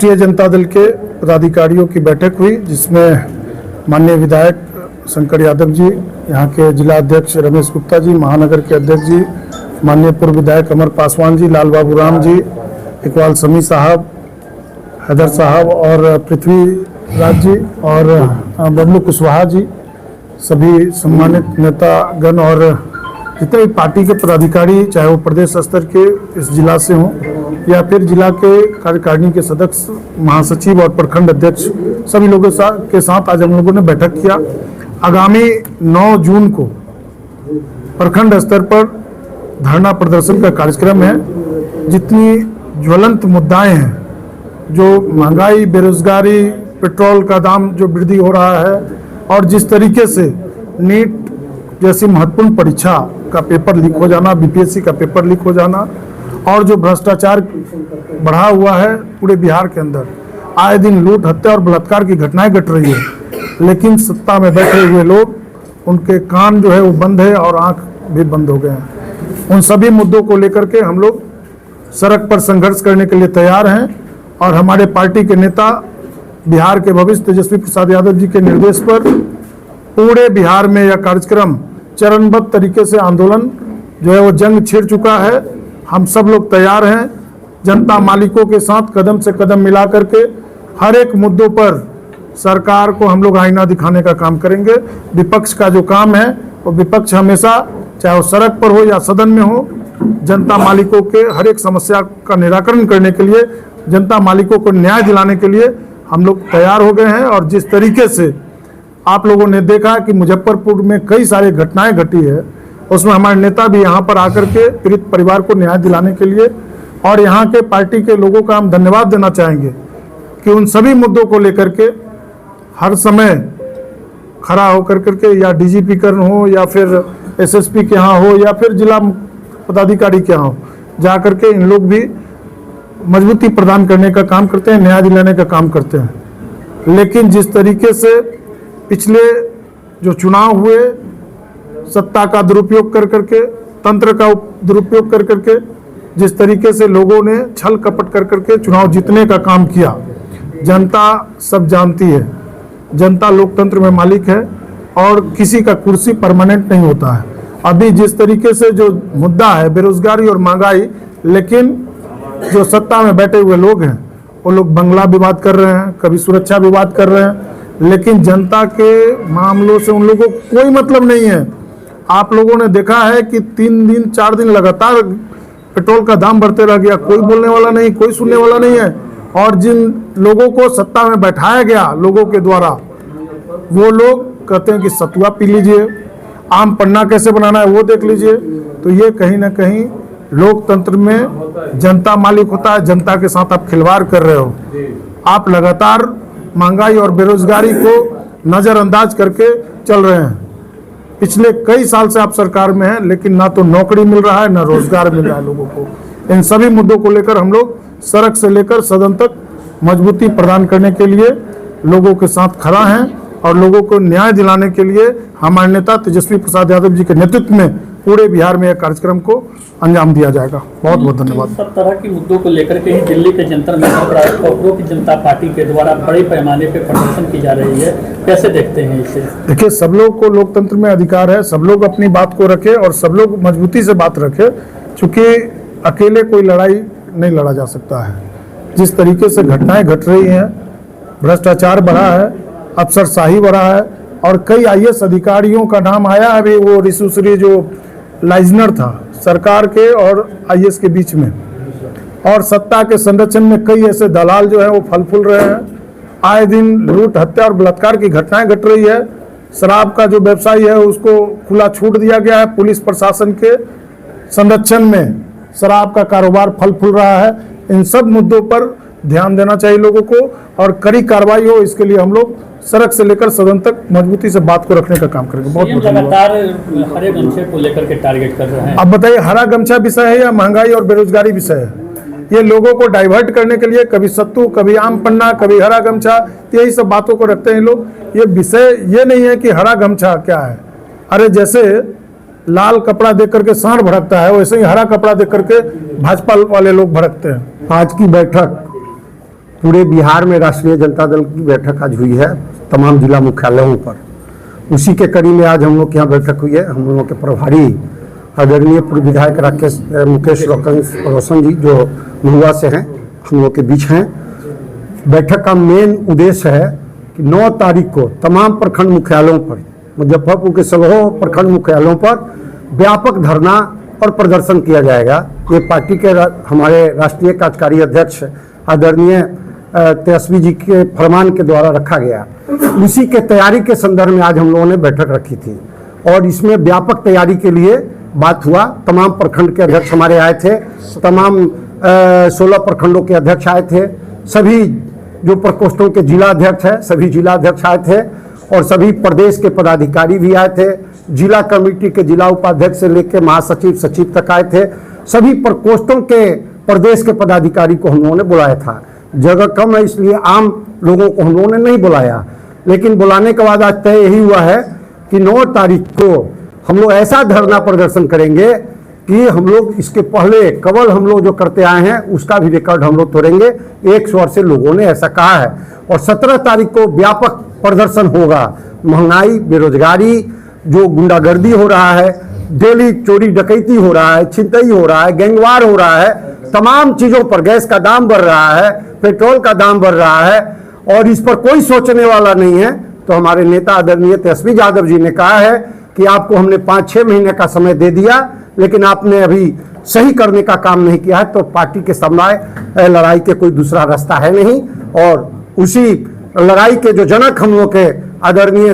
राष्ट्रीय जनता दल के पदाधिकारियों की बैठक हुई, जिसमें माननीय विधायक शंकर यादव जी, यहाँ के जिला अध्यक्ष रमेश गुप्ता जी, महानगर के अध्यक्ष जी, माननीय पूर्व विधायक अमर पासवान जी, लाल बाबू राम जी, इकबाल समी साहब, हैदर साहब और पृथ्वी राज जी और बबलू कुशवाहा जी, सभी सम्मानित नेतागण और जितने भी पार्टी के पदाधिकारी, चाहे वो प्रदेश स्तर के इस जिला से हों या फिर जिला के कार्यकारिणी के सदस्य, महासचिव और प्रखंड अध्यक्ष, सभी लोगों के साथ आज हम लोगों ने बैठक किया। आगामी 9 जून को प्रखंड स्तर पर धरना प्रदर्शन का कार्यक्रम है। जितनी ज्वलंत मुद्दाएं हैं, जो महंगाई, बेरोजगारी, पेट्रोल का दाम जो वृद्धि हो रहा है और जिस तरीके से नीट जैसी महत्वपूर्ण परीक्षा का पेपर लीक हो जाना, बीपीएससी का पेपर लीक हो जाना और जो भ्रष्टाचार बढ़ा हुआ है पूरे बिहार के अंदर, आए दिन लूट, हत्या और बलात्कार की घटनाएं घट रही है, लेकिन सत्ता में बैठे हुए लोग, उनके कान जो है वो बंद है और आंख भी बंद हो गए हैं। उन सभी मुद्दों को लेकर के हम लोग सड़क पर संघर्ष करने के लिए तैयार हैं और हमारे पार्टी के नेता बिहार के भविष्य तेजस्वी प्रसाद यादव जी के निर्देश पर पूरे बिहार में यह कार्यक्रम चरणबद्ध तरीके से आंदोलन जो है वो जंग छिड़ चुका है। हम सब लोग तैयार हैं, जनता मालिकों के साथ कदम से कदम मिला करके हर एक मुद्दों पर सरकार को हम लोग आईना दिखाने का काम करेंगे। विपक्ष का जो काम है वो विपक्ष हमेशा, चाहे वो सड़क पर हो या सदन में हो, जनता मालिकों के हर एक समस्या का निराकरण करने के लिए, जनता मालिकों को न्याय दिलाने के लिए हम लोग तैयार हो गए हैं। और जिस तरीके से आप लोगों ने देखा कि मुजफ्फरपुर में कई सारी घटनाएं घटी है, उसमें हमारे नेता भी यहाँ पर आकर के पीड़ित परिवार को न्याय दिलाने के लिए, और यहाँ के पार्टी के लोगों का हम धन्यवाद देना चाहेंगे कि उन सभी मुद्दों को लेकर के हर समय खड़ा होकर करके, या डीजीपीकरण हो या फिर एसएसपी के यहाँ हो या फिर जिला पदाधिकारी के यहाँ हो, जा करके इन लोग भी मजबूती प्रदान करने का काम करते हैं, न्याय दिलाने का काम करते हैं। लेकिन जिस तरीके से पिछले जो चुनाव हुए, सत्ता का दुरुपयोग कर करके, तंत्र का दुरुपयोग कर करके, जिस तरीके से लोगों ने छल कपट कर करके चुनाव जीतने का काम किया, जनता सब जानती है। जनता लोकतंत्र में मालिक है और किसी का कुर्सी परमानेंट नहीं होता है। अभी जिस तरीके से जो मुद्दा है बेरोजगारी और महंगाई, लेकिन जो सत्ता में बैठे हुए लोग हैं वो लोग बंगला विवाद कर रहे हैं, कभी सुरक्षा विवाद कर रहे हैं, लेकिन जनता के मामलों से उन लोगों को कोई मतलब नहीं है। आप लोगों ने देखा है कि 3 दिन 4 दिन लगातार पेट्रोल का दाम बढ़ते रह गया, कोई बोलने वाला नहीं, कोई सुनने वाला नहीं है। और जिन लोगों को सत्ता में बैठाया गया लोगों के द्वारा, वो लोग कहते हैं कि सतुआ पी लीजिए, आम पन्ना कैसे बनाना है वो देख लीजिए। तो ये कहीं ना कहीं लोकतंत्र में जनता मालिक होता है, जनता के साथ आप खिलवाड़ कर रहे हो। आप लगातार महंगाई और बेरोजगारी को नज़रअंदाज करके चल रहे हैं। पिछले कई साल से आप सरकार में हैं, लेकिन ना तो नौकरी मिल रहा है, ना रोजगार मिल रहा है लोगों को। इन सभी मुद्दों को लेकर हम लोग सड़क से लेकर सदन तक मजबूती प्रदान करने के लिए लोगों के साथ खड़ा हैं और लोगों को न्याय दिलाने के लिए हमारे नेता तेजस्वी प्रसाद यादव जी के नेतृत्व में पूरे बिहार में यह कार्यक्रम को अंजाम दिया जाएगा। बहुत बहुत धन्यवाद। सब तरह के मुद्दों को लेकर के ही दिल्ली के जंतर मंतर पर उपरोक्त जनता पार्टी के द्वारा बड़े पैमाने पर प्रदर्शन की जा रही है, कैसे देखते हैं इसे? देखिए, सब लोग को लोकतंत्र में अधिकार है, सब लोग अपनी बात को रखे और सब लोग मजबूती से बात रखे, चूँकि अकेले कोई लड़ाई नहीं लड़ा जा सकता है। जिस तरीके से घटनाएं घट रही हैं, भ्रष्टाचार बढ़ा है, अफसरशाही बढ़ा है और कई आईएएस अधिकारियों का नाम आया। अभी वो रिसुसरी जो लाइजनर था सरकार के और आईएएस के बीच में, और सत्ता के संरक्षण में कई ऐसे दलाल जो है वो फल फूल रहे हैं। आए दिन लूट, हत्या और बलात्कार की घटनाएं घट रही है। शराब का जो व्यवसायी है उसको खुला छूट दिया गया है। पुलिस प्रशासन के संरक्षण में शराब का कारोबार फल फूल रहा है। इन सब मुद्दों पर ध्यान देना चाहिए लोगों को और कड़ी कार्रवाई हो, इसके लिए हम लोग सड़क से लेकर सदन तक मजबूती से बात को रखने का काम करेंगे। बहुत लगातार हरे गमछे को लेकर के टारगेट कर रहे हैं। अब बताइए, हरा गमछा विषय है या महंगाई और बेरोजगारी विषय है? ये लोगों को डाइवर्ट करने के लिए कभी सत्तू, कभी आम पन्ना, कभी हरा गमछा, यही सब बातों को रखते हैं लोग। ये विषय ये नहीं है कि हरा गमछा क्या है। अरे जैसे लाल कपड़ा देख करके सांड भड़कता है, वैसे ही हरा कपड़ा देख करके भाजपा वाले लोग भड़कते हैं। आज की बैठक पूरे बिहार में राष्ट्रीय जनता दल की बैठक आज हुई है तमाम जिला मुख्यालयों पर। उसी के कड़ी में आज हम लोग के यहाँ बैठक हुई है। हम लोगों के प्रभारी आदरणीय पूर्व विधायक मुकेश रोशन जी जो महुआ से हैं, हम लोग के बीच हैं। बैठक का मेन उद्देश्य है कि 9 तारीख को तमाम प्रखंड मुख्यालयों पर, मुजफ्फरपुर के सभी प्रखंड मुख्यालयों पर व्यापक धरना और प्रदर्शन किया जाएगा। ये पार्टी के हमारे राष्ट्रीय कार्यकारी अध्यक्ष आदरणीय तेजस्वी जी के फरमान के द्वारा रखा गया। उसी के तैयारी के संदर्भ में आज हम लोगों ने बैठक रखी थी और इसमें व्यापक तैयारी के लिए बात हुआ। तमाम प्रखंड के अध्यक्ष हमारे आए थे, तमाम 16 प्रखंडों के अध्यक्ष आए थे, सभी जो प्रकोष्ठों के जिला अध्यक्ष हैं सभी जिला अध्यक्ष आए थे और सभी प्रदेश के पदाधिकारी भी आए थे। जिला कमेटी के जिला उपाध्यक्ष से लेकर महासचिव सचिव तक आए थे। सभी प्रकोष्ठों के प्रदेश के पदाधिकारी को हम लोगों ने बुलाया था। जगह कम है इसलिए आम लोगों को हम लोगों ने नहीं बुलाया, लेकिन बुलाने के बाद आज तय यही हुआ है कि 9 तारीख को हम लोग ऐसा धरना प्रदर्शन करेंगे कि हम लोग इसके पहले केवल हम लोग जो करते आए हैं उसका भी रिकॉर्ड हम लोग तोड़ेंगे। 1 स्वर से लोगों ने ऐसा कहा है और 17 तारीख को व्यापक प्रदर्शन होगा। महंगाई, बेरोजगारी, जो गुंडागर्दी हो रहा है, डेली चोरी डकैती हो रहा है, छिनतई हो रहा है, गैंगवार हो रहा है, तमाम चीजों पर गैस का दाम बढ़ रहा है, पेट्रोल का दाम बढ़ रहा है और इस पर कोई सोचने वाला नहीं है। तो हमारे नेता आदरणीय तेजस्वी यादव जी ने कहा है कि आपको हमने 5-6 महीने का समय दे दिया, लेकिन आपने अभी सही करने का काम नहीं किया है। तो पार्टी के सामने लड़ाई के कोई दूसरा रास्ता है नहीं और उसी लड़ाई के जो जनक हम लोग के आदरणीय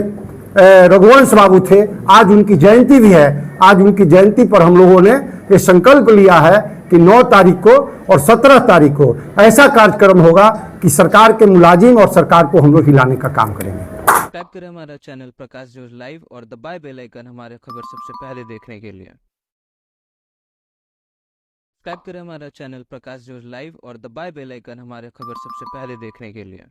रघुवंश बाबू थे, आज उनकी जयंती भी है। आज उनकी जयंती पर हम लोगों ने ये संकल्प लिया है कि 9 तारीख को और 17 तारीख को ऐसा कार्यक्रम होगा कि सरकार के मुलाजिम और सरकार को हम लोग हिलाने का काम करेंगे। सब्सक्राइब करें हमारा चैनल प्रकाश न्यूज लाइव और दबाए बेल आइकन हमारे खबर सबसे पहले देखने के लिए। सब्सक्राइब करें हमारा चैनल प्रकाश न्यूज लाइव और दबाए बेल आइकन हमारे खबर सबसे पहले देखने के लिए।